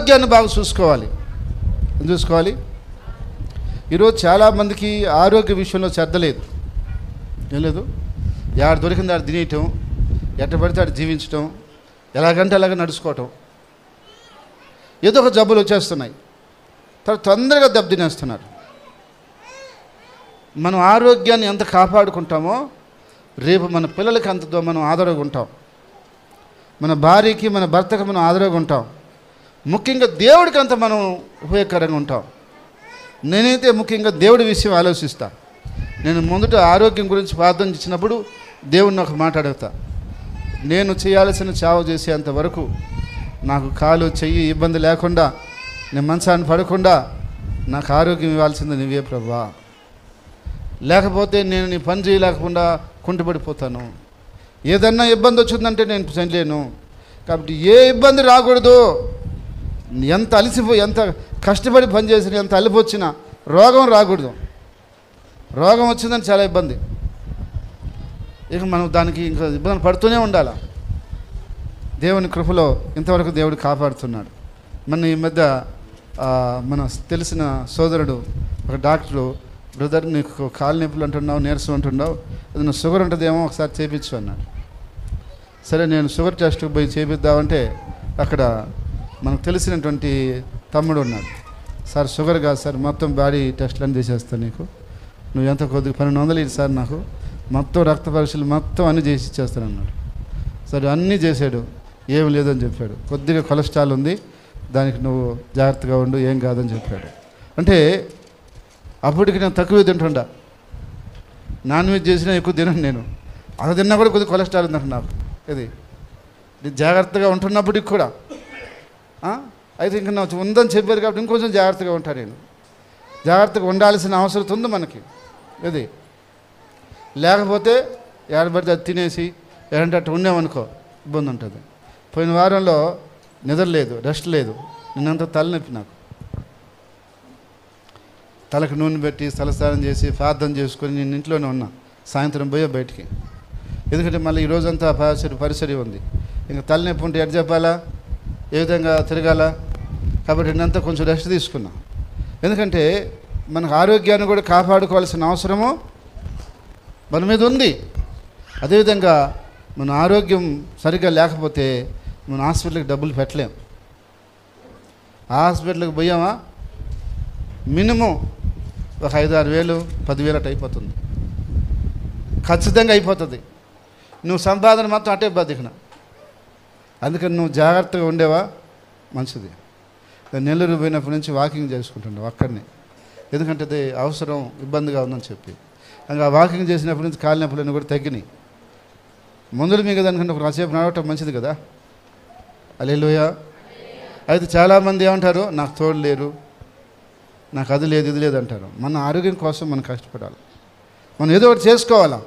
ఆరోగ్యాన్ని బాగా చూసుకోవాలి. చూసుకోవాలి. ఈరోజు చాలామందికి ఆరోగ్య విషయంలో శ్రద్ధ లేదు. ఏం లేదు, యాడ దొరికింది ఆడ తినేయటం, ఎట్ట పడితే ఆడ జీవించటం, ఎలాగంటే అలాగ నడుచుకోవటం. ఏదో ఒక జబ్బులు వచ్చేస్తున్నాయి, తర్వాత తొందరగా దెబ్బతినేస్తున్నారు. మనం ఆరోగ్యాన్ని ఎంత కాపాడుకుంటామో రేపు మన పిల్లలకి అంతతో మనం ఆదరగా ఉంటాం, మన భార్యకి మన భర్తకి మనం ఆదరగా ఉంటాం, ముఖ్యంగా దేవుడికి అంత మనం ఉపయోగకరంగా ఉంటాం. నేనైతే ముఖ్యంగా దేవుడి విషయం ఆలోచిస్తా. నేను ముందుట ఆరోగ్యం గురించి ప్రార్థన చేసినప్పుడు దేవుడిని ఒక మాట అడుగుతా, నేను చేయాల్సిన సేవ చేసేంత వరకు నాకు కాలు చెయ్యి ఇబ్బంది లేకుండా, నేను మంచాన్ని పడకుండా నాకు ఆరోగ్యం ఇవ్వాల్సింది నువ్వే ప్రభువా, లేకపోతే నేను నీ పని చేయలేకుండా కుంటుపడిపోతాను. ఏదన్నా ఇబ్బంది వచ్చిందంటే నేను చేయలేను. కాబట్టి ఏ ఇబ్బంది రాకూడదు. ఎంత ఎంత కష్టపడి పని చేసినా, ఎంత అలిపి వచ్చినా రోగం రాకూడదు. రోగం వచ్చిందని చాలా ఇబ్బంది. ఇక మనం దానికి ఇంకా ఇబ్బంది పడుతూనే ఉండాలి. దేవుని కృపలో ఇంతవరకు దేవుడు కాపాడుతున్నాడు. మన ఈ మధ్య మన తెలిసిన సోదరుడు ఒక డాక్టరు, బ్రదర్ నీకు కాలు నొప్పులు అంటున్నావు, నీరసం అంటున్నావు, అది నువ్వు షుగర్ ఉంటుందేమో ఒకసారి చేయించు అన్నాడు. సరే నేను షుగర్ టెస్ట్కి పోయి చేపిద్దామంటే అక్కడ మనకు తెలిసినటువంటి తమ్ముడు ఉన్నాడు. సార్ షుగర్ కాదు సార్, మొత్తం బాడీ టెస్ట్లు అన్నీ చేసేస్తాను, నీకు నువ్వు ఎంత కొద్దిగా 1200 ఇటు సార్, నాకు మొత్తం రక్త పరీక్షలు మొత్తం అన్నీ చేసి ఇచ్చేస్తాను అన్నాడు. సరే అన్నీ చేశాడు, ఏం లేదని చెప్పాడు. కొద్దిగా కొలెస్ట్రాల్ ఉంది, దానికి నువ్వు జాగ్రత్తగా ఉండు, ఏం కాదని చెప్పాడు. అంటే అప్పటికి నేను తక్కువే తింటుండా, నాన్ వెజ్ చేసినా ఎక్కువ తినను నేను, అది తిన్నా కూడా కొద్దిగా కొలెస్ట్రాల్ ఉందంట నాకు. ఇది జాగ్రత్తగా ఉంటున్నప్పటికి కూడా అయితే ఇంకా నాకు ఉందని చెప్పారు కాబట్టి ఇంకొంచెం జాగ్రత్తగా ఉంటాను నేను. జాగ్రత్తగా ఉండాల్సిన అవసరం ఉంది మనకి. ఇది లేకపోతే ఏడబడితే అది తినేసి ఏడంటే అట్టు ఉండేమనుకో ఇబ్బంది ఉంటుంది. పోయిన వారంలో నిద్ర లేదు, రెస్ట్ లేదు, నిన్నంతా తలనొప్పి నాకు. తలకు నూనె పెట్టి తలస్నానం చేసి ప్రార్థన చేసుకొని నేను ఇంట్లోనే ఉన్నా. సాయంత్రం పోయా బయటికి, ఎందుకంటే మళ్ళీ ఈరోజంతా పరిసరి ఉంది. ఇంకా తలనొప్పి ఉంటే ఎటు చెప్పాలా, ఏ విధంగా తిరగాల, కాబట్టి నేనంతా కొంచెం రెస్ట్ తీసుకున్నా. ఎందుకంటే మనకు ఆరోగ్యాన్ని కూడా కాపాడుకోవాల్సిన అవసరము మన మీద ఉంది. అదేవిధంగా మన ఆరోగ్యం సరిగ్గా లేకపోతే మన హాస్పిటల్కి డబ్బులు పెట్టలేం. హాస్పిటల్కి పోయామా మినిమం ఒక 5-6 వేలు 10,000 అటు అయిపోతుంది, ఖచ్చితంగా అయిపోతుంది. నువ్వు సంపాదన మొత్తం అటే బతికిన. అందుకని నువ్వు జాగ్రత్తగా ఉండేవా మంచిది. నెల్లూరు పోయినప్పటి నుంచి వాకింగ్ చేసుకుంటున్నావు అక్కడనే, ఎందుకంటే అది అవసరం, ఇబ్బందిగా ఉందని చెప్పి. ఇంకా వాకింగ్ చేసినప్పటి నుంచి కాళ్ళ నొప్పులన్నీ కూడా తగ్గినాయి. మందులు మీకు దానికంటే ఒక కాసేపు నడవటం మంచిది కదా. హల్లెలూయా. అయితే చాలామంది ఏమంటారు, నాకు తోడు లేరు, నాకు అది లేదు ఇది లేదు అంటారు. మన ఆరోగ్యం కోసం మనం కష్టపడాలి, మనం ఏదో ఒకటి చేసుకోవాలా.